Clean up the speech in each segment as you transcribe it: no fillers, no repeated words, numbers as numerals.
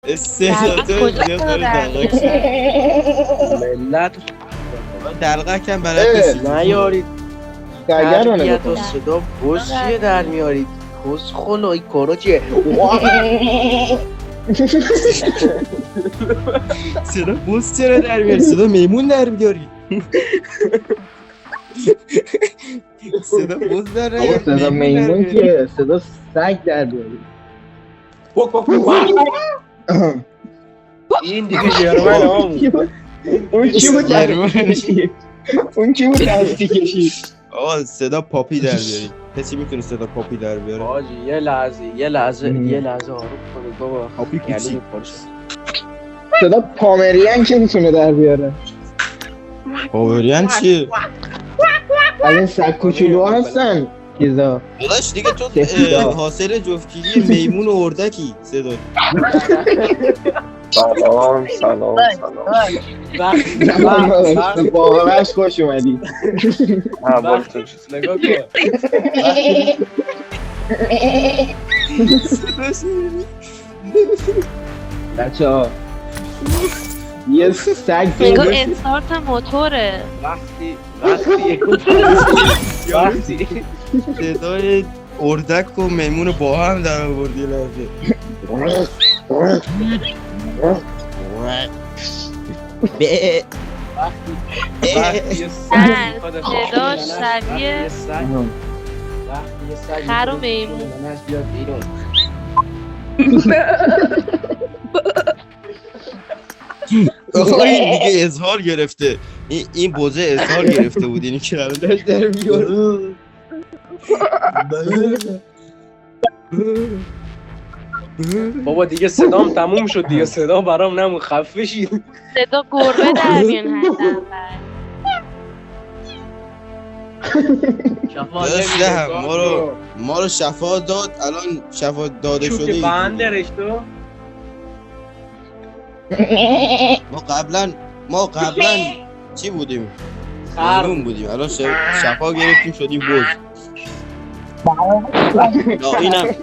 استعداد کجا زیاد داره دارن؟ دلقک شد. ملت دلقک هم بلد نیستی. نیارید سگرانه تربیت و بکن صدا بز چیه در میارید کس خلای کارا چیه صدا بوس چرا در میاری؟ صدا میمون در میاری. صدا بوس در آقا نیاری. صدا میمون که صدا سگ در بیاری این دیگه جرمن اون چی بود جرمن. دستی کشید اون چی بود دستی کشید آقا صدا پاپی در بیاری. کسی میتونه صدا پاپی در بیاره؟ باجی یه لحظه آروم کنید بابا پاپی گلو کوچیک. می‌پاشه. صدا پامریان که میتونه در بیاره پاوریان چیه؟ از این سگ کوچولو هستن چیزا داداش دیگه تو سفیدا. حاصل جفتگیری میمون و اردکی صدا. سلام واقعا خوش اومدی ها باشه نگاه کن بچه ها یه سگ نگاه استارت موتوره. وقتی صدای اردک و میمون با هم در آوردی لحظه. به نه صداش شبیه خر و میمون. آقا این دیگه اظهار گرفته. این بوزه اظهار گرفته بود. اینی که الان داشت در میاره. بابا دیگه صدام تموم شد دیگه صدا برام نمون خفه شید صدا گربه در میان حداقل. داشته ما رو شفا داد. الان شفا داده چون که شده. بنده رشتو ما قبلا چی بودیم؟ خرمون بودیم. الان شفا گرفتیم شدیم بوز.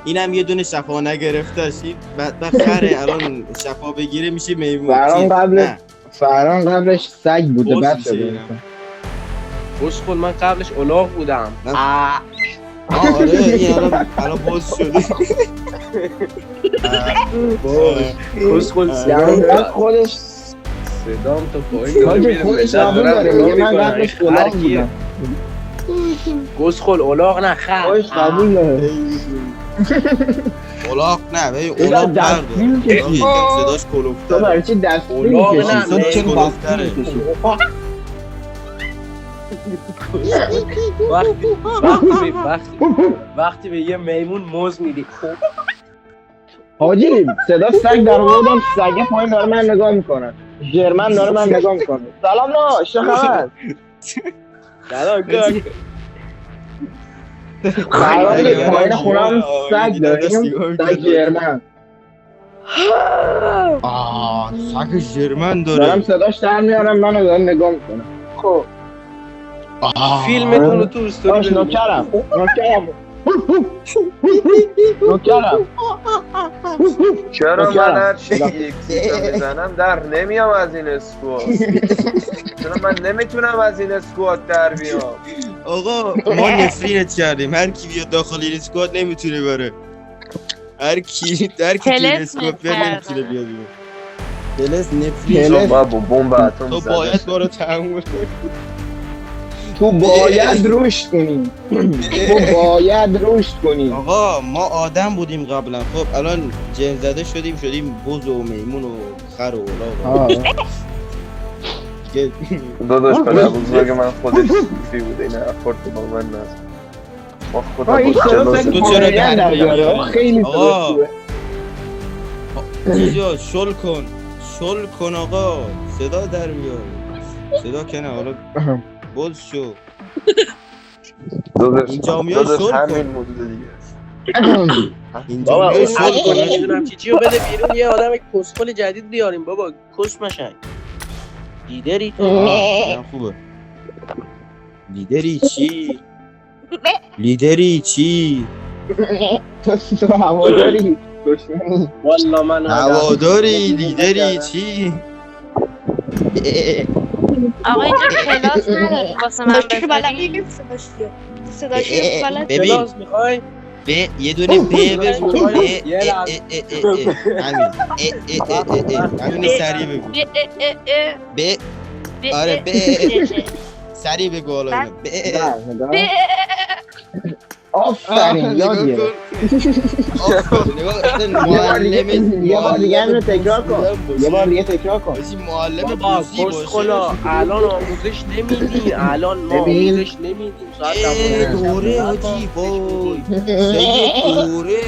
اینم یه دونه شفا نگرفته شید بدبخت خره. الان شفا بگیره میشه میمون. فران قبلش سگ بوده بوز بس میشه شده اینم. بس خود من قبلش الاغ بودم آره این الان بوز شده. بس خود یعنی خودش صدام تو پایین داره کاجه میره خودش ملت قبول دارن داره نگاه میگه من می‌کنن. قبلش هر الاغ کیه؟ بودم گسخل الاغ نه خر خودش قبول داره اولاق نه ببین بذار اولاق دستگیر پرده کشید. یکم صداش تو کلوفتره. برای چی دستگیر الاغ میکشی؟ نه، تو چه میمون دستگیر میکشی؟ وقتی به یه میمون موز میدی حاجی صدا سگ در آوردم سگه پایین داره من نگاه میکنه جرمن داره من نگاه میکنه سلام نا چه خبر سلام کاک پایین خونم سگ داره سگ جرمن سگ ژرمن دارم داره. صداش در میارم منو داره نگاه میکنه خب فیلمتون رو تو استوری باش ببینید. نوکرم چرا نوکرم. من هر چی یک سیتا میزنم در نمیام از این اسکوات؟ چرا من نمیتونم از این اسکوات در بیام؟ آقا ما نفرینت کردیم. هر کی بیاد داخل این اسکواد نمیتونه بره. هر کی توی تلسم اسکواد بیاد کردن. نمیتونه بیاد. دلس نفرین. تلس. با بمب اتم تو زده باید شد. ما رو تحمل کنی. تو باید رشد کنی آقا ما آدم بودیم قبلا. خب الان جن زده شدیم بز و میمون و خر و اولاغ. داداش پدر بزرگ من خودش صوفی بوده این افورت با من نست ما خدا این با صدا جلوز سگ تو چرا پامریان در در بیاره میاری؟ خیلی صدا آقا. خوبه اینجا شل کن آقا. صدا در میاره. صدا کنه حالا بز شو. اینجا میای داداش شل همین کن. مونده دیگه اینجا بابا، میای اون شل کن. نمیدونم چی رو بده بیرون یه آدم کسخل جدید بیاریم بابا کس مشنگ لیدری تو اینم خوبه. لیدری چی؟ تو هواداری دشمنی. والا من هواداری لیدری چی؟ آقا اینجا کلاس نداری واسه من مشکل بلدی بذاری نیست صداش بلد ببین کلاس میخوای به یه دونه ب بگو یه لحظه. همین همین سریع بگو ب آره ب سریع بگو حالا اینو. ب نه، نگاه. آفرین یاد گرفت. یه بار دیگه اینو تکرار کن. یه بار دیگه تکرار کن. معلم بابا بوزی کس خلا باشه الان آموزش نمیدیم الان ما ببین. آموزش نمیدیم ای دوره حاجی وای سید دوره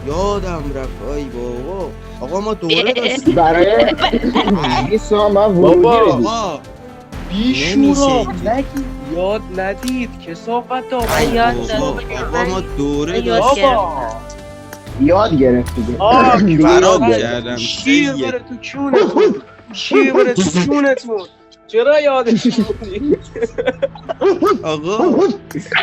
یادم رفت ای بابا آقا ما دوره داشتیم برای 20 ما ورودی بابا. بدیم. آقا بیشورا یاد ندید کسافت ها ای یاد بابا دادم. آقا ما دوره یاد داشتیم بابا یاد گرفت دیگه. خراب یاد کردم شیر سید. بره تو چونتون شیر بره تو چونتون چرا یادش موندی آقا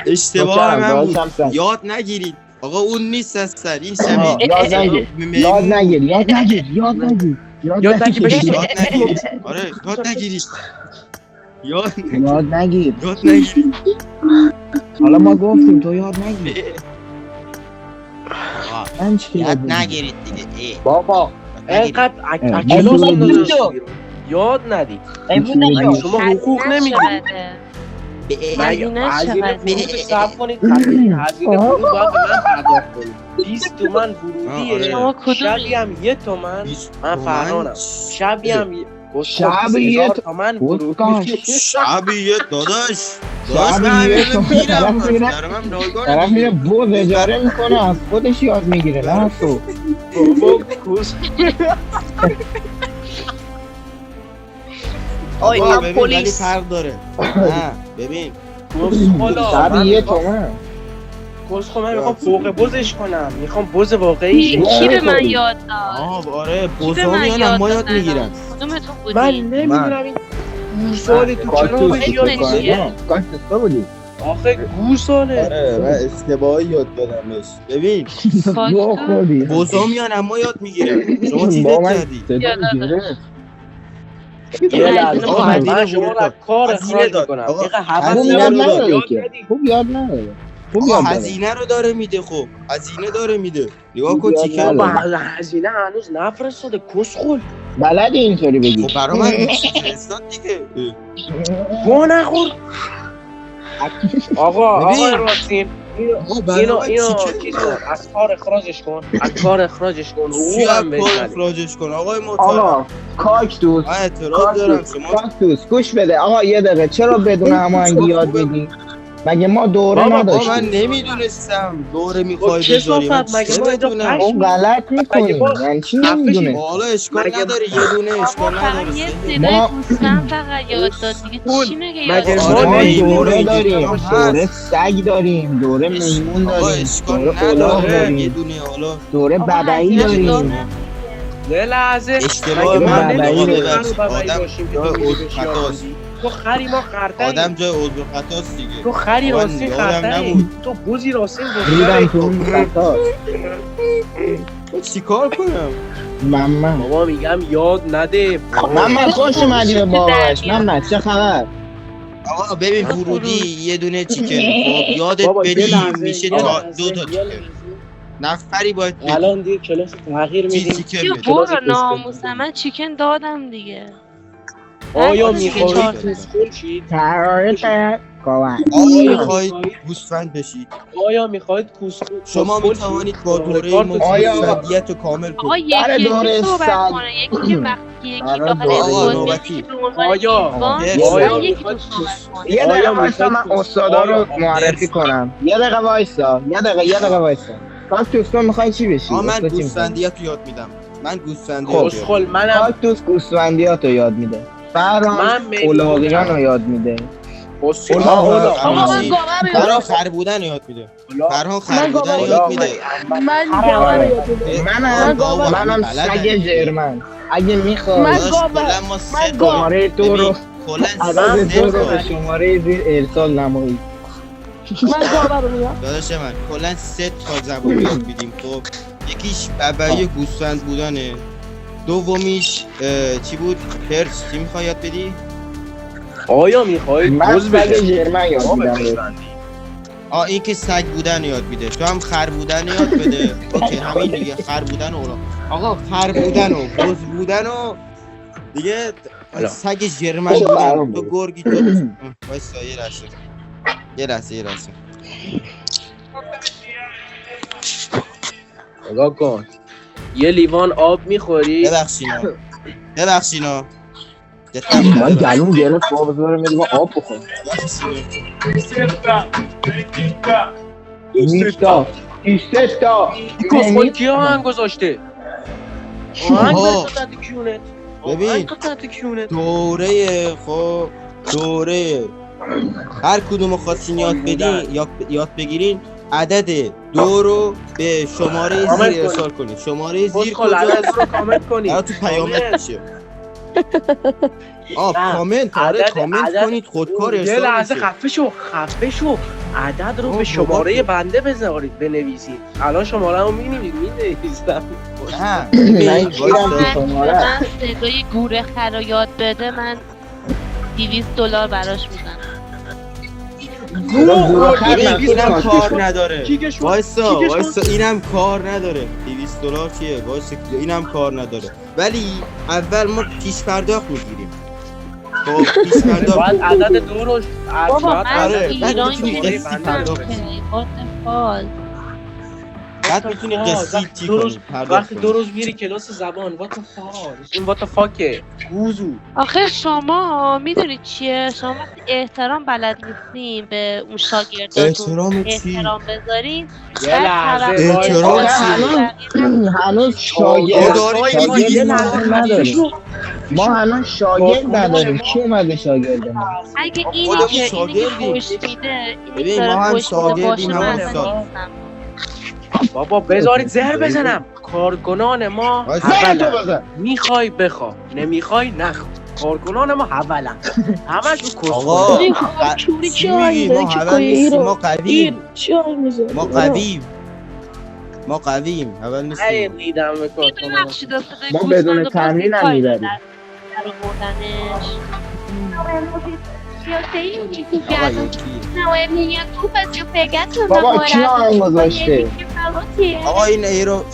اشتباه من بود داشتم سر. یاد نگیرید آقا اون نیست از سر این شبیه یاد نگیر. یاد نگیر. یاد نگیر. یاد نگیر. یاد نگیر بشین. یاد نگیرید آره یاد نگیرید یاد یاد نگیر. یاد نگیرید حالا ما گفتیم تو یاد نگیر. آقا من چی یاد نگیرید دیگه بابا اینقدر اه، کلاس من هم بودم. نداشتی. یاد ندید نگیر. مگه شما حقوق نمیدید هزینه هزینه چقدر؟ ورود صرف کنید هزینه ورود باید به من پرداخت کنید 20 تومن ورودیه آره. شما کدومی؟ شبی هم 1 تومن من فرهانم شبی هم شبی یه 1000 تومن ورودی شبیه داداش شبیه من همینو تو. میرم طرف میره. دارم هم رایگان طرف میره بوز اجاره میکنه از خودش یاد میگیره نه تو. بابا کس آی آقا هم ببین ولی پلیس فرق داره نه ببین خلا شب یه تومن. کس خب من میخوام فوق بزش کنم میخوام بز واقعی کی به من یاد داد؟ آره کی به من بزرمیان ما یاد داد میگیرن کدومتون من بودی؟ نمیدونم این گوساله تو چرا کاکتوس بهش چی یاد نمیشه؟ نمیدی کاکتوس تو بودی. آخه گوساله آره من اشتباهی یاد دادمش ببین گوه کاکتوس خوردی. بزرمیان هم ما یاد میگیرن شما چی با فکر من کردی صدا یادم گرفت. یه لحظه آقا من هزینه شما رو ورود از کار هزینه اخراج داد. میکنم آقا، یه خوب هزینه یاد رو داد. نداره یاد که. ندید. خوب یاد نداره. خوب آقا یاد داره. هزینه رو داره میده خب هزینه داره میده نگاه کن یاد چیکار نداره. بابا کنه هزینه هنوز نفرستاده کسخل بلدی اینطوری بگی. خب برا من فرستاد دیگه گوه نخور آقا ببین. آقا راسین آقا برا اینو من اینو چیکار چیز کنه؟ کن از کار اخراجش کن از کار اخراجش کن چی از حقوقم کار بهش ندید. اخراجش کن آقای محترم آقا کاکتوس من اعتراض دارم شما کاکتوس گوش بده آقا یه دقیقه چرا بدون هماهنگی یاد بدی؟ مگه ما دوره بابا، آقا من نداشتیم؟ نمیدونستم دوره میخوای خب، بذاری من کثافت، مگه چه ما اینجا بدونم پشت- اون غلط میکنیم ما- یعنی چی خفه نمیدونه؟ حالا اشکال مگه- نداره یه دونه آقا اشکال فقط نداره یه سید. صدای ما- گوسفند فقط یاد داد دیگه چی میگه یاد مگه داد؟ ما ما میمون دوره اینجا داریم هم هست. دوره سگ داریم دوره میمون آقا داریم اشکال دوره الاغ نداره یه داریم دونه حالا دوره آقا ببعی هزینه‌شو داریم دادم. یه لحظه اشتباه مگه ما من بود. نمی‌دونیم آقا خر و ببخشید. ببری آدم باشیم که جای تو می‌ری عذر بهش یاد خطاست. بدی؟ تو خری ما خرتری آدم جای عضو خطاست دیگه تو خری آقا راستین یادم خرتری نبود. تو بوزی راستین ریدم بزرگی تو اون خطا چیکار کنم من بابا میگم یاد نده من خوش اومدی به باباش من چه خبر؟ آقا ببین ورودی یه دونه چیکن خب یادت بابا یه بدی لحظه میشه یه تا لحظه، دو تا یه چیکن لحظه. نفری باید بدی الان دیگه کلاس تغییر چی میدیم چیکن یه بده برو کلاس ناموسم من چیکن دادم دیگه آیا من میخواهید چهار کسخل شید ترارت کامن آیا میخواید گوسفند بشید آیا میخواهید کسخل شما کسخل میتوانید شید؟ با دوره کارت ما آیا- گوسفندیت رو کامل آقا کنید یکی برای یکی دوره صحبت سگ. کنه یکی که وقتی یکی برای داخل دوره اسکواد نوبتی. میاد یکی به عنوان آیا- میزبان آیا بعد یکی میخواد تو صحبت کنه یه آیا دقیقه وایسا می‌خواید من کس- استادا رو آیا- معرفی کنم یه دقیقه وایسا یه دقیقه وایسا کاکتوس تو میخوای چی بشی؟ آ من استاد چی می‌خوای؟ گوسفندیت رو یاد میدم من گوسفندیت رو یاد کسخل میدم منم کاکتوس گوسفندیات رو یاد میده فرام من اولاغیان رو یاد میده کسخل اولا اولا آقا من خربوزی. گاوه رو یاد فرها خر بودن رو یاد میده اولا فرها خر من بودن رو گاوا- یاد میده من گاوه رو یاد میده منم گاوا من منم بلدن سگ دیگه. جرمن اگه میخوای من داداش، گاوه. کلا ما سه من تا گاو. شماره تو رو کلا عدد سه تو رو تا به شماره زیر ارسال نمایید من گاوه رو میاد داداش من کلا سه تا زبان یاد میدیم خب یکی یکیش ببری گوسفند بودنه، دومیش چی بود؟ پرس چی میخوای یاد بدی؟ آیا میخوای من روز سگ بشه ژرمن یاد میدم. این که سگ بودن یاد میده، تو هم خر بودن یاد بده. اوکی همین دیگه، خر بودن و آقا خر بودن و بز بودن و دیگه سگ ژرمن چه بودن. برام تو بود؟ گرگی تو وایسا یه لحظه نگاه کن، یه لیوان آب میخوری. ببخشینا من گلوم گرفت بابا، بذار میرم با آب بخورم. نیستا کسخل کیا آهنگ گذاشته؟ آهنگ آها. بذار تحت کیونت. ببین. آهنگ تحت کیونت. دوره هر کدوم خواستین یاد بگیرین عدد 2 رو به شماره زیر ارسال کنید. شماره زیر کسخل عدد کجاست؟ رو کامنت کنی. تو پیامک میشه. کامنت کامنت کنید خودکار یه ارسال لحظه میشه. خفه شو عدد رو به شماره بنده بذارید بنویسید. الان شماره رو می‌نویسم. نه من گیرم تو شماره. من صدای گوره خر رو یاد بده، من $200 براش میزنم. اینم کار نداره. کیکش کن. وایسا اینم کار نداره. $200 چیه؟ وایسا اینم کار نداره. ولی اول ما پیش پرداخت میگیریم. خب پیش پرداخت باید عدد 2 رو بابا من آره، ایران بعد می‌تونی که قسطی پرداخت کنی. بعد میتونی قسطی چی کنی؟ وقتی 2 روز میری کلاس زبان این وات فاکه گوزو. آخه شما میدونید چیه؟ شما وقتی احترام بلد نیستین به اون شاگرداتون احترام چی؟ احترام بذارین، یه لحظه احترام هنوز شاگرد نداریم. ما هنوز شاگرد نداریم. کی اومده شاگرد ما؟ اگه اینی خودمون که شاگردیم. فوش میده، ببین، اینی ما هم داره فوش میده باشه، شاگردیم، من هم اصلا استاد. نیستم. بابا بذارید زهر بزنم. کارکنان ما اولا میخوای بخوا، نمیخوای نخوا. کارکنان ما اولا همش رو آقا این خاکوری چی چه آهنگ میگی؟ داره ما که اول کویه نیستیم، ایرو ما قویم. چه آهنگ میذاره؟ ما قویم اول ای نیستیم. دیدم به کارکنان ببخشید صدای ما گوسفند بدون رو تمرین هم کاری می‌بریم. در آوردنش. بابا کی آهنگ گذاشته؟ آقا این ایرو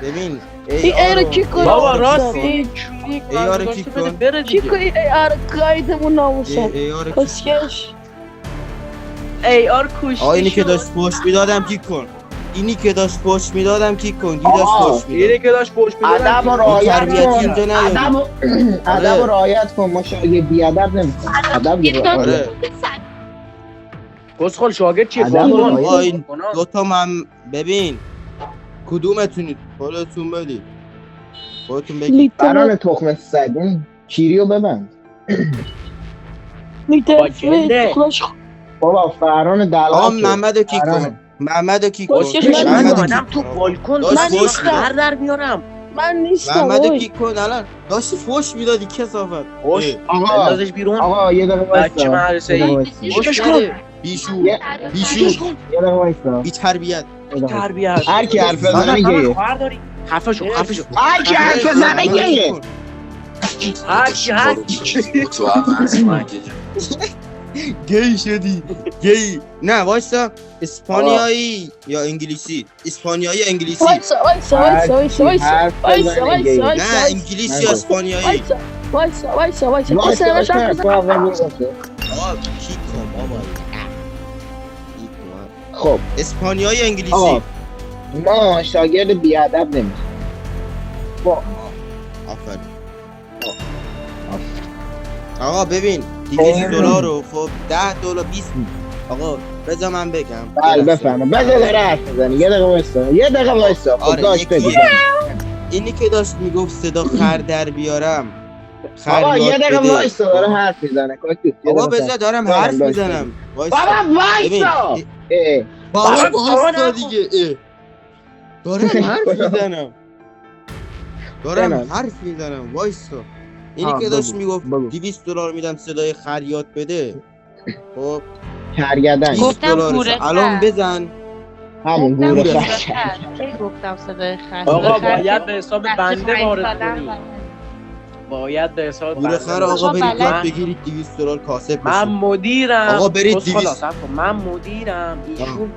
ببین این رو کی کنه؟ بابا راست این ایارو کی کن. بره کی دیگه. کنه؟ قایدمون ناموسم ایارو کی کسکش ای آر کشتی آقا اینی که شد. داشت پشت میدادم کی کن. اینی که داشت پشت میدادم کی کن. کی آقا، داشت پشت اینی میداد. که داشت پشت ادب و میدادم رعایت تربیتی کن. اینجا نداریم. ادب و رعایت کن. ما شاگرد بیادب نمی‌کنیم. ادب و رعایت. آره کسخل شاگرد چیه؟ ادب و کارکنان. رعایت. آقا این کارکنان. دوتا من ببین کدومتونید خودتون بدید خودتون بگید. لیتر بران تخم سگ اون کیریو ببند. لیتر گنده. خودش بابا فران آقا دلال محمدو کی کن. فرانه. محمدو کی کن. کسکش من محمدو اومدم تو بالکن داشت من فوش خر در میارم. من نیستم محمدو اوی. کی کن. الان داشتی فوش میدادی کسافت. خوش آقا بندازش بیرون. آقا یه دقیقه بچه وایسا. مدرسه یه دقیقه ای. وایسا. خوشش کن. بیشور یه دقیقه وایسا. بی تربیت. یه دقیقه. تربیت. هر کی حرف بزنه گیه. خواهر داری. خفه شو. هر کی حرف بزنه گیه. هر کی گی شدی گی. نه وایسا اسپانیایی یا انگلیسی. اسپانیایی انگلیسی. وایسا نه انگلیسی یا اسپانیایی. وایسا کسی نمش حرف بزن. آقا کی کن بابا. خب اسپانیایی انگلیسی. آقا ما شاگرد بیادب نمیشیم. آفرین. آقا ببین $200 رو خب $10 20. آقا بذار من بگم. بله بفهمم. بذار داره حرف بزنی. یه دقیقه وایسا. خب آره داشت بگو. اینی که داشت میگفت صدا خر در بیارم. آقا یه دقیقه بده. وایسا داره حرف میزنه. آقا بذار دارم حرف میزنم. بابا وایسا. بابا وایسا دیگه. دارم حرف میزنم. وایسا. اینی که داشت میگفت $200 میدم صدای خر یاد بده. خب کرگدن گفتم $20 گوره الان خر. بزن. همون گفتم گوره گوره خش. خر. کی گفتم صدای خر؟ آقا صدای خر باید که به حساب بچه بنده 5 وارد سالم کنی. بلده. باید به حساب گوره بنده خر آقا آقا برید بلد- داد بگیرید 200 دلار کاسب من بشه. مدیرم. آقا برید بس خلاص 200. صبر کن. من مدیرم ایشون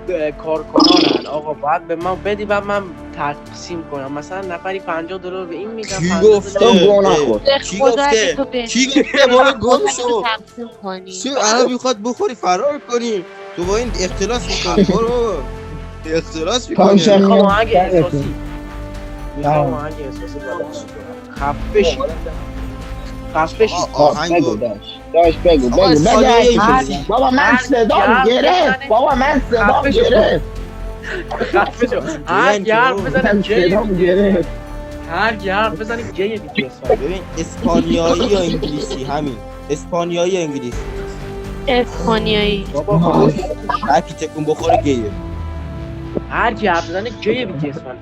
کارکنانن. آقا باید به من بدی و من تقسیم کنم. مثلا نفری 50 دلار به این میدم. کی 50 گفته؟ دلار- تو گو نخور. به کی خدا گفته؟ اگه تو به کی گفته برو گم شو. تقسیم کنی. چه الان میخواد بخوری فرار کنی. تو با این اختلاس میکنی. برو بابا. اختلاس میکنی. کامشن. میخوام آهنگ سرتون. احساسی. میخوام آهنگ احساسی بلدش کنم. خفه شید. خفه شید. آهنگو بگو داش بگو آقا بگو ساله بگو هر- بابا من صدام گرفت بابا من صدام خفه شو. گرفت خفه شو. هر کی حرف بزنه من گیه صدام گرفت هر کی حرف بزنه گیه بیتی اصلا. ببین اسپانیایی یا انگلیسی همین اسپانیایی یا انگلیسی اسپانیایی. بابا خفه شو. هر کی تکون بخوره گیه هر کی حرف بزنه گیه بیتی اصلا.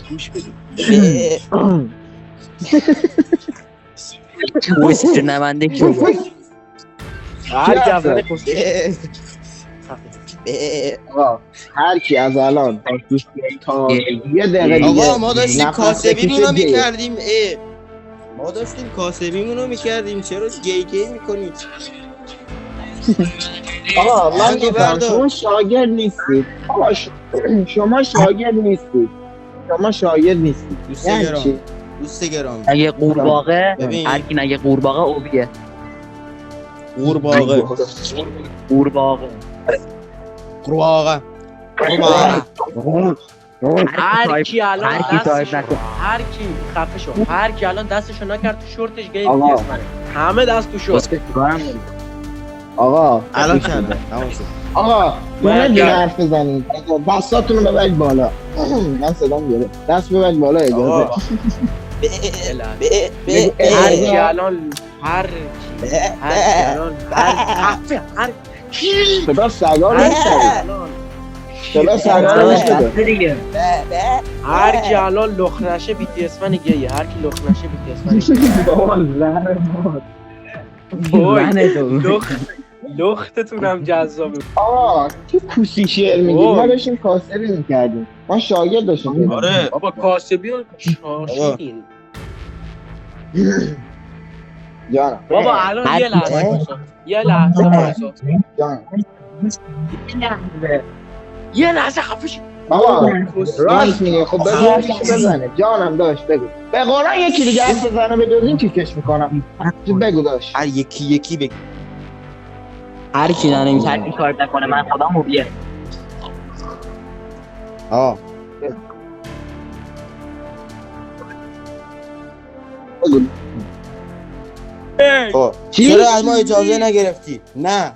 گوش بدید. ویسک نمنده کی هر کی حرف بزنه کس- آقا هر کی از الان تا یه دقیقه دیگه آقا ما داشتیم نفس کاسبیمون رو بکشه گیه. میکردیم ما داشتیم کاسبیمون رو میکردیم چرا گی میکنید آقا من آهنگو گفتم بردار. شما شاگرد نیستید آقا شما شاگرد نیستید شما شاگرد نیستید دوست یعنی گرام چی؟ دوست گرام اگه قورباغه ببین. هر کی نگه قورباغه اوبیه قورباغه قورباغه قورباغه هر کی الان هر کی تایپ دستشو نکن. هر کی خفه شو. هر کی الان دستشو نکرد تو شورتش گیه آقا. بیتی اصلا. همه دست تو شورت. آقا الان کردم تمام شد آقا باید نمیدین کرد. حرف بزنید دستاتون رو ببرید بالا من صدام گرفت دست ببرید بالا اجازه آقا. بگو هر اجازه. کی الان هر کی الان هر کی صدا سگا رو هر کی نشنوید. الان صدا سگا رو نشنوید. دیگه هر کی الان لخ نشه بیتی اسفن گیه. هر کی لخ نشه بیتی اسفن بابا زهر مار. گیه. لختتونم جذابه. آقا چه کوسی شعر میگید اوه. ما داشتیم کاسبی میکردیم ما شاگرد داشتیم آره بابا کاسبی رو چارشیدین. جانم بابا الان هر یه کی- لحظه وایسا. یه لحظه وایسا. جانم یه لحظه خفه شو. آقا راست میگه خب بگو حرفش بزنه جانم داشت بگو به قرآن یکی دیگه حرف بزنه به جز این کیکش میکنم بگو داشت هر یکی بگی هر کی نمیشه هر کی کار نکنه من خودم اوبیه بگو خب چی؟ چرا از ما اجازه نگرفتی نه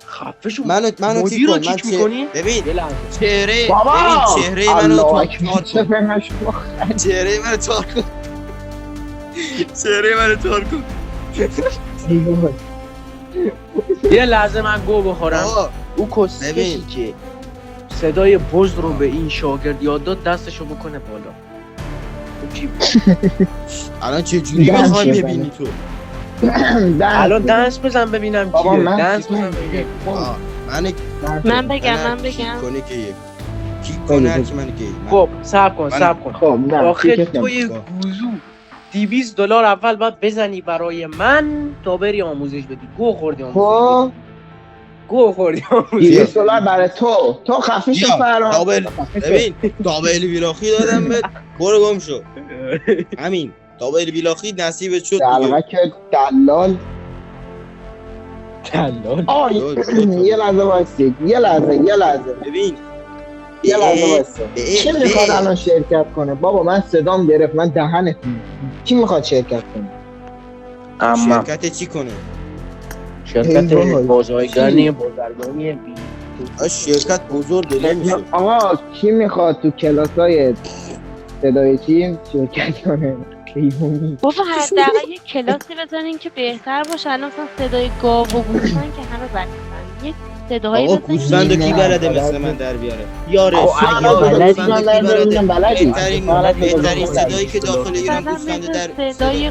خفه شو. منو مدیر چیک رو کن من کیک میکنی؟ ببین یه لحظه. چهره بابا ببین چهره منو الله تو اکبر چه فهمش چهره منو تار کن چهره منو تار کن یه لحظه من گو بخورم. آقا او کسکشی ببین. که صدای بز رو به این شاگرد یاد داد دستشو بکنه بالا. او کی بود؟ الان چه جوری دنس میخوای بزنه. ببینی تو الان دنس بزن ببینم بابا کیه. من دنس چیکار بزن ببینم. آه، من من بگم نه، من کیک بگم کنه که یک کیک کنه هر کی من گی خب صبر کن. خب نه آخه کیکت توی نمی‌کنم. گوزو 200 دلار اول باید بزنی برای من تا بری آموزش بدی. گو خوردی آموزش خب بدی. گو خوردی آموزش 200 دلار برای تو خفه شو بیا فرام دابل ببین دابل بیلاخی دادم بهت برو گم شو همین دابل بیلاخی نصیبت شد دیگه دلغک دلال آه یه لحظه وایسید یه لحظه ببین یه لحظه وایسید کی میخواد الان شرکت کنه بابا من صدام گرفت من دهنتون کی میخواد شرکت کنه اما شرکت چی کنه شرکت ای وای. بازرگانی شرکت بزرگ نمیشه آقا کی میخواد تو کلاسای صدای چی شرکت کنه حیوانی بابا حداقل یه کلاسی بزنین که بهتر باشه. الان مثلا صدای گاو و گوسفند که همه بلدن. یه صداهایی آقا بزنین گوسفند کی نه، بلده بلد مثل من در بیاره یاره بلدی بلدی بهترین صدایی که داخل ایران مثلا گوسفند مثل در صدای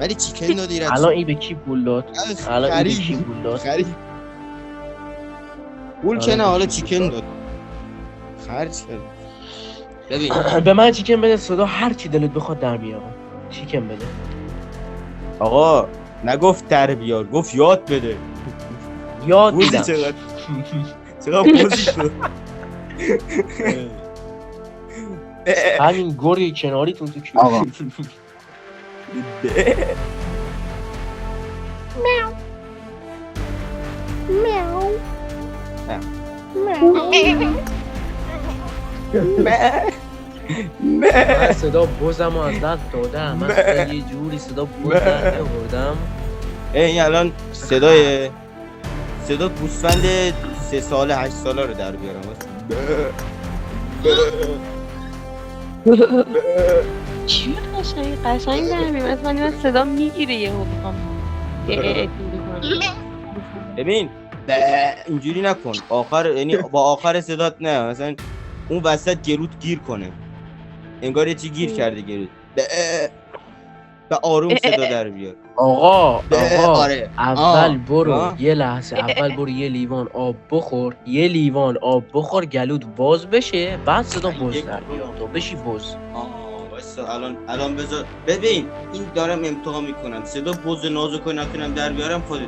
ولی چیکن دادی رد الان این به کی پول داد؟ الان این به کی پول داد؟ خرید پول که نه حالا چیکن داد خرج کرد ببین به من چیکن بده صدا هر چی دلت بخواد در میارم. چیکن بده. آقا نگفت در بیار گفت یاد بده یاد بوزی میدم. چقدر بوزی شد همین گوری کناریتون تو کی؟ آقا. من صدا بزم و از دست دادم. من یه جوری صدا بز در آوردم. این الان صدا گوسفند 3 ساله 8 ساله رو در بیارم چی قشنگ در میاد. من صدا میگیره یهو بخوام ببین اینجوری نکن یعنی با آخر صدات نه مثلا اون وسط گلوت گیر کنه انگار یه چی گیر کرده گلوت به آروم صدا در بیار آقا آره. اول برو یه لحظه اول برو یه لیوان آب بخور. یه لیوان آب بخور گلوت باز بشه بعد صدا بز در بیار تو بشی بز. واسه الان بذار ببین این دارم امتحان میکنم صدا بز نازک نتونم در بیارم خودت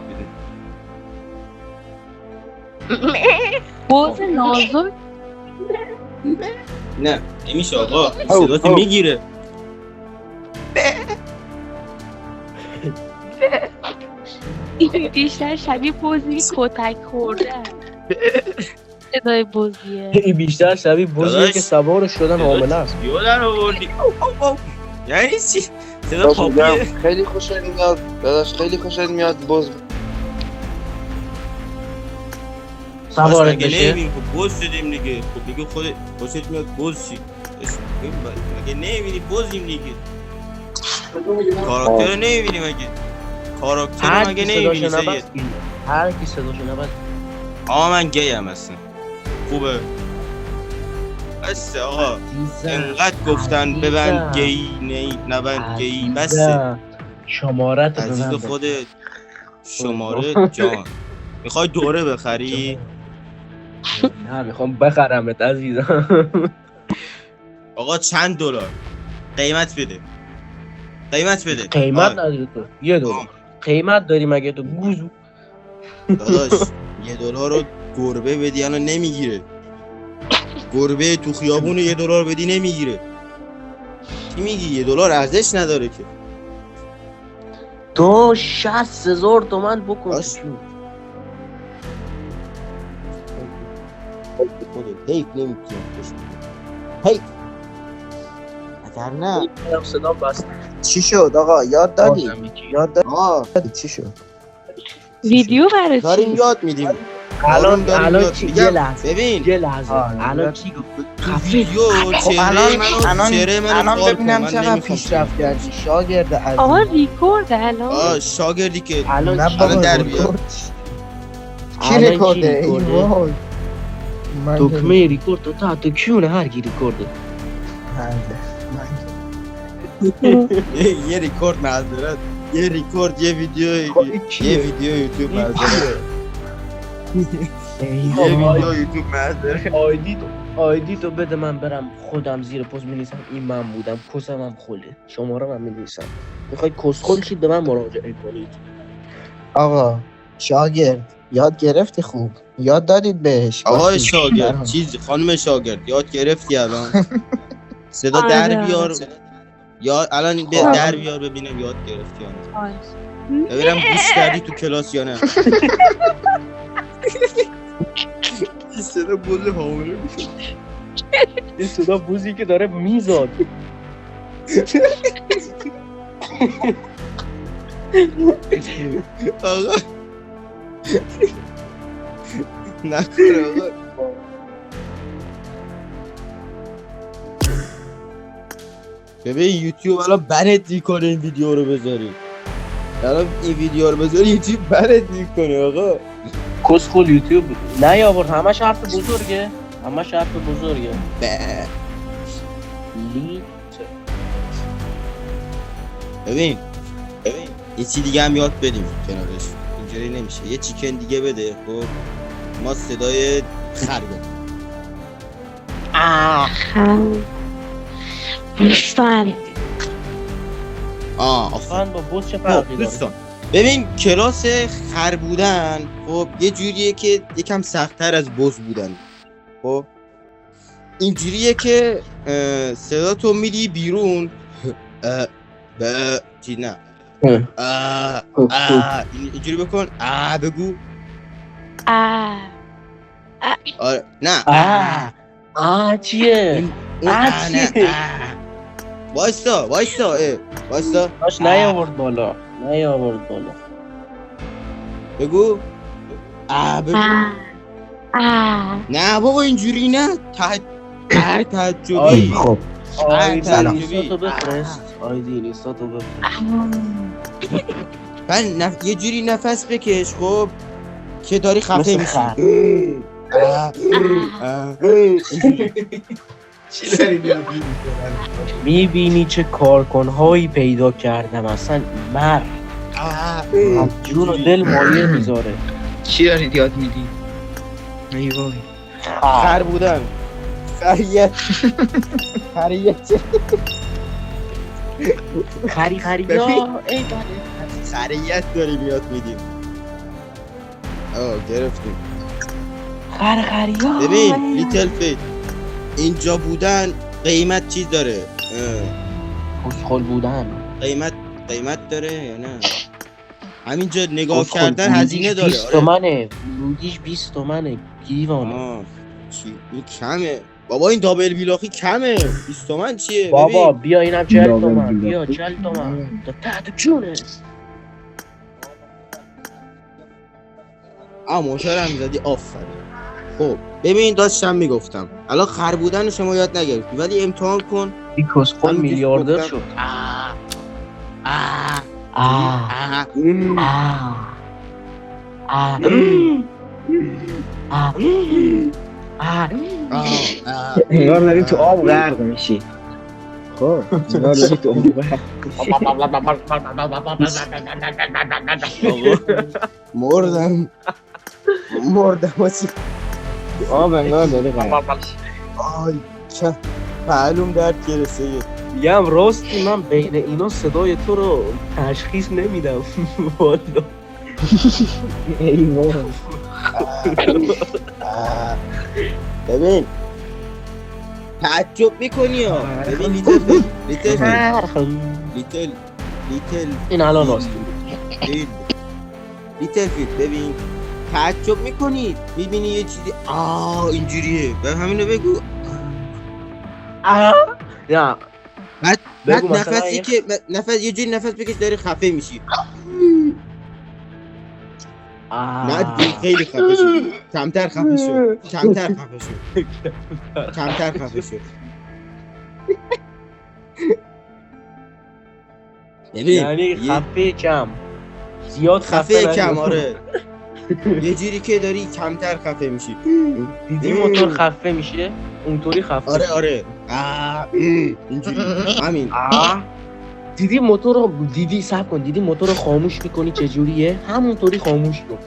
بدون بز نازک نه نمیشه آقا صدات میگیره این بیشتر شبیه بزی کتک خورده صدای بزیه. این بیشتر شبیه بزیه که سوارش شدن حامله است. یادن آوردی یعنی چی؟ صدا پاپیه خیلی خوشت میاد داداش خیلی خوشت میاد بز سوارت مگه بشه. نمیبینی خب بز شدیم دیگه خب دیگه خودت خوشت میاد بز شی مگه نمیبینی بزیم دیگه کاراکتر رو نمیبینی مگه کاراکتر رو مگه نمیبینی سید هر کی صداشو نبست. من گی هم هستم خوبه بسته آقا انقدر گفتن ببند گی نبند گی بسته شمارت رو عزیز ببند. خودت شماره جان میخوای دوره بخری؟ نه میخوام بخرمت عزیزم. آقا چند دلار قیمت بده قیمت نداری تو $1 قیمت داری مگه تو گوزو؟ داداش $1 رو گربه بدی الان نمیگیره گربه تو خیابون $1 بدی نمیگیره چی میگی $1 ارزش نداره که تو 60,000 تومن بکن باش. حیف نمیتونم حیف اگر نه صدا بست. چی شد آقا یاد دادی چی شد ویدیو برای داریم چی؟ یاد میدیم الان چی میگم یه لحظه ببین الان چی گفت؟ ویدیو چهره منو خار کن ببینم من چقدر نمیخوام پیشرفت کردی شاگرد عزیز آقا ریکورد الان شاگردی که الان الان در بیار کی الان ریکورده کی ریکورده؟ وای. من دکمه ریکورد تو تا تو کیونه هر کی ریکورده. یه ریکورد معذرت یه ریکورد یه ویدیو یوتیوب معذرت یه ویدیو یوتیوب معذرت آیدی تو بده من برم خودم زیر پست می‌نویسم این من بودم کسم هم خله شماره من می‌نویسم میخواید کسخل شید به من مراجعه کنید. آقا شاگرد یاد گرفتی خوب یاد دادید بهش آقای باشه. شاگرد خانم شاگرد یاد گرفتی الان صدا آره. در بیار یا الان به در بیار ببینم یاد گرفتی یا نه ببینم گوش کردی تو کلاس یا نه این صدا بوز حامله میشه این صدا بوزی که داره میزاد. آقا نکنه آقا ببین یوتیوب الان بنت میکنه این ویدیو رو بذاری الان این ویدیو رو بذاری یوتیوب بنت میکنه آقا کسخل یوتیوب نیاورد همش حرف بزرگه ببین ببین یه چی دیگه هم یاد بدیم کنارش، اینجوری نمیشه. یه چیکن دیگه بده. خب ما صدای خر بدیم. دوستان آفرین. با بوس چه خب فرقی داره؟ دوستان ببین کلاس خر بودن خب یه جوریه که یکم سخت‌تر از بز بودن. خب اینجوریه که صدا تو میدی بیرون به چی نه اینجوری بکن بگو آره نه چیه؟ نه وایستا وایستا باش نیاورد بالا بگو بگو نه بابا اینجوری نه تعجبی. خب آیدینیستاتو بفرست. یه جوری نفس بکش خب که داری خفه میشی. میبینی چه کارکنهایی پیدا کردم اصلا مرد جون و دل مایه میذاره. چی دارید یاد میدی؟ ای وای خر بودن خریت خری ببین. ای بله خریت داریم یاد میدیم. گرفتیم. خریا ببین لیتل فیت اینجا بودن قیمت چیز داره. خوشخول بودن قیمت داره یا نه؟ همینجا نگاه کردن هزینه داره. 20 تومنه ورودیش 20 تومنه دیوانه. چی این کمه بابا، این دابل بیلاخی کمه. 20 تومن چیه بابا ببین. بیا اینم 40 تومن بیا 40 تومن تا تحت جونه. موتور هم زدی آفرین. خب ببین داشتم میگفتم الان خر بودن شما یاد نگرفتی ولی امتحان کن. این کسخل همینجوری میلیاردر گفتم. شد. انگار داری تو آب غرق میشی. خب انگار داری تو آب غرق مردم آجی. آب انگار داری غرق آی چه معلوم درد گرسه. میگم راستی من بین اینا صدای تو رو تشخیص نمیدم. والا ای وای ببین تعجب میکنی ها. ببین لیتل این الان راستی لیتل فیت ببین تعجب میکنی میبینی یه چیزی اینجوریه به همینو بگو. نه بعد بگو نفسی مثلا که یه جوری نفس بکش داری خفه میشی. نه دیگه خیلی خفه شد. کمتر خفه شد. یعنی خفه کم زیاد خفه کم. نشو. آره یه جوری که داری کمتر خفه میشی. دیدی موتور خفه میشه اونطوری خفه. آره اینجوری همین. دیدی موتور رو صبر کن دیدی موتور رو خاموش میکنی چجوریه همونطوری خاموش کن.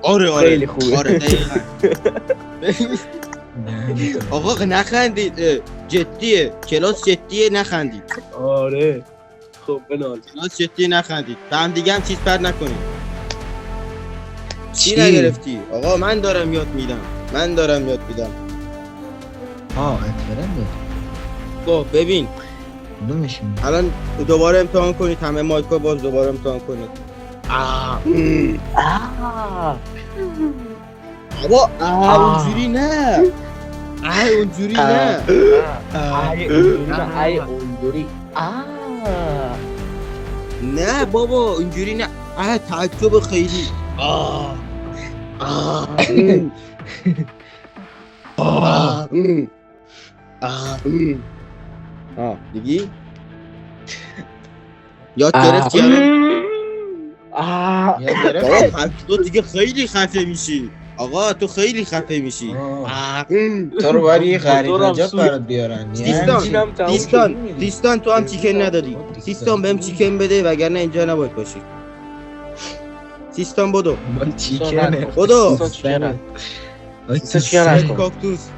آره خیلی خوبه. آره دقیقاً. آقا نخندید جدیه کلاس جدیه نخندید. آره خب بنال کلاس جدیه نخندید به هم دیگه هم چیز پر نکنید. چی نگرفتی؟ آقا من دارم یاد میدم. اتفرنده خب ببین دومشون الان دوباره امتحان کنید همه مایکا باز دوباره امتحان کنید. بابا اونجوری نه. اونجوری نه. نه بابا اینجوری نه. تعجب خیلی. دیگی یاد گرفتی؟ یاد گرفت. تو دیگه خیلی خفه میشی. آقا تو خیلی خفه میشی. تو رو باید یه غریب نجات برات بیارن. سیستان تو هم چیکن ندادی. سیستان بهم چیکن بده وگرنه اینجا نباید باشی. سیستان بدو. چیکنه. بدو. چیکن کاکتوس.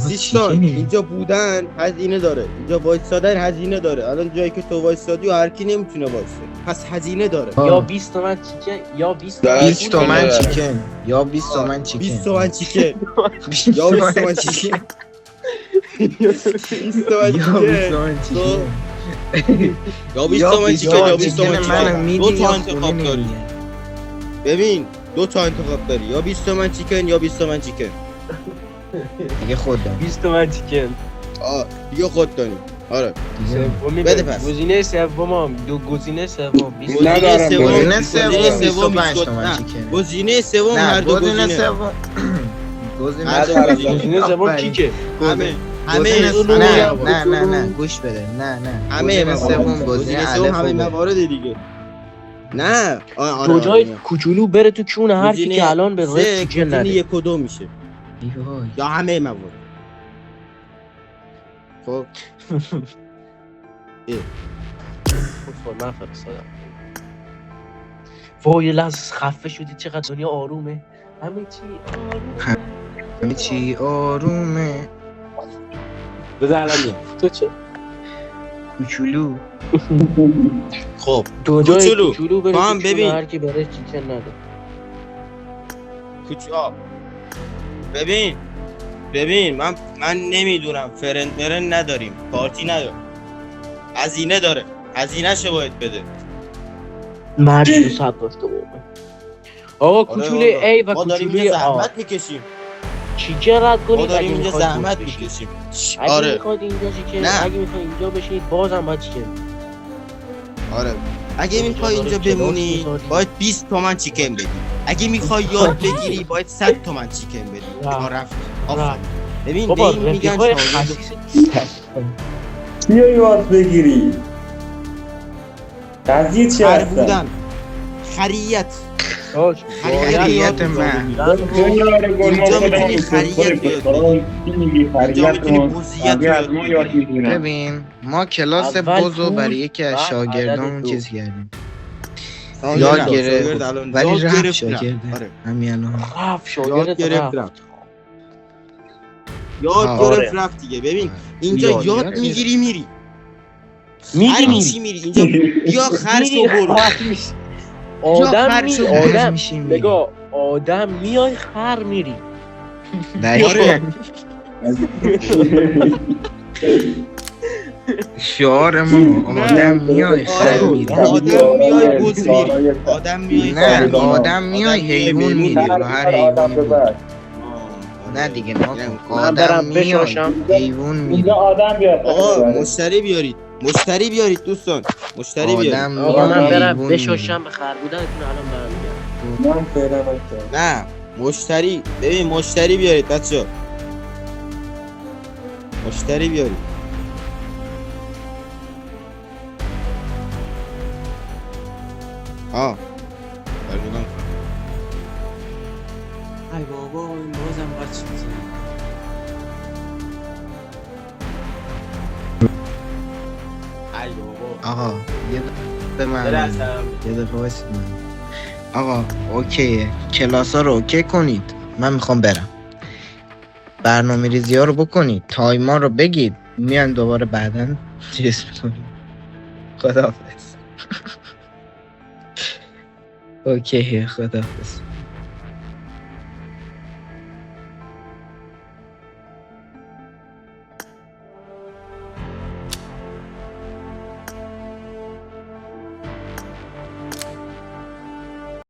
سیستان اینجا بودن هزینه داره. اینجا وایسادن هزینه داره. الان جایی که تو وایسادی و هر کی نمیتونه وایسه. پس هزینه داره. یا 20 تومن چیکن یا 20 20 تومن چیکن یا 20 تومن چیکن 20 تومن چیکن یا 20 تومن چیکن 20 تومن چیکن یا 20 تومن چیکن یا 20 تومن چیکن دو تا انتخاب داری. ببین دو تا انتخاب داری یا 20 تومن چیکن یا 20 تومن چیکن دیگه خود داری 20 تومن چیکن دیگه خود داری. آره سومی بده پس. گزینه سوم گزینه سوم 20 گزینه سوم 25 تومن چیکن گزینه سوم هر دو گزینه گزینه سوم گزینه سوم کیکه نه گوش بده نه همه سوم گزینه سوم همه موارد دیگه. نه دو جای کوچولو بره تو کونه هر کی که الان به راه چیکن گزینه نده 1 و 2 میشه یا همه موارد. خب من فرستادم وای لحظه خفه شدی چقدر دنیا آرومه همه چی آرومه بذار الان تو چه کوچولو خب دو جای کوچولو. کوچولو بره تو هم تو کونه ببین. هر کی بره چیکن نده ببین من نمیدونم فرن نداریم پارتی نداریم هزینه داره هزینه شو باید بده. مرد رو صبر داشته بابا آقا کوچولو ای و ما داریم کوچولوی اینجا آ زحمت میکشیم چیکن رد ما کنید داریم اگه اینجا میخواید زحمت بشید. میکشیم. اگه آره میخواید اینجا چیکن نه. اگه میخواید اینجا بشینید بازم باید چیکن آره اگه میخوای اینجا بمونی باید 20 تومن چیکن بدی. اگه میخوای یاد بگیری باید 100 تومن چیکن بدی. ما رفت ببین به بابا این میگن رفیقای شاگرد خسیس بیا یاد بگیری قضیه چی خر هستن؟ بودن خریت خریت من اینجا میتونی خریت یاد بگیری. ببین ما کلاس اول بزو پول، برای یکی از بعد شاگردامون عدد دو. چیز کردیم شاگرد یاد گرفت شاگرد الان ولی یاد رفت گرفت شاگرده آره همین الان رفت یاد شاگرد گرفت رفت رفت یاد آره. گرفت رفت دیگه. ببین اینجا یاد یاد گرفت. میگیری میری میری چی میری اینجا بیا خرس و برو آدم می آدم میشیم نگاه آدم میای خر میری آره شعار ما آدم میای خر میری آدم میای بز میری آدم میای خر نه میری. آدم میای حیوان میری رو هر حیوانی بود نه دیگه ما من برم آدم میای بشاشم حیوان میری اینجا آدم بیاد آقا مشتری بیارید دوستان مشتری بیارید. آدم آقا من میای برم حیوان بشاشم به خر بودنتون الان برمیگردم من فعلا نکردم. نه مشتری ببین مشتری بیارید بچه‌ها مشتری بیارید. برمیدم ای بابا این بازم باید چی بزنیم ای بابا آقا یه به من یه دقیقه وایسید من آقا اوکیه کلاس ها رو اوکی کنید من میخوام برم برنامه ریزی ها رو بکنید تایما رو بگید میان دوباره بعدن چیز میکنیم خداحافظ اوکیه خداحافظ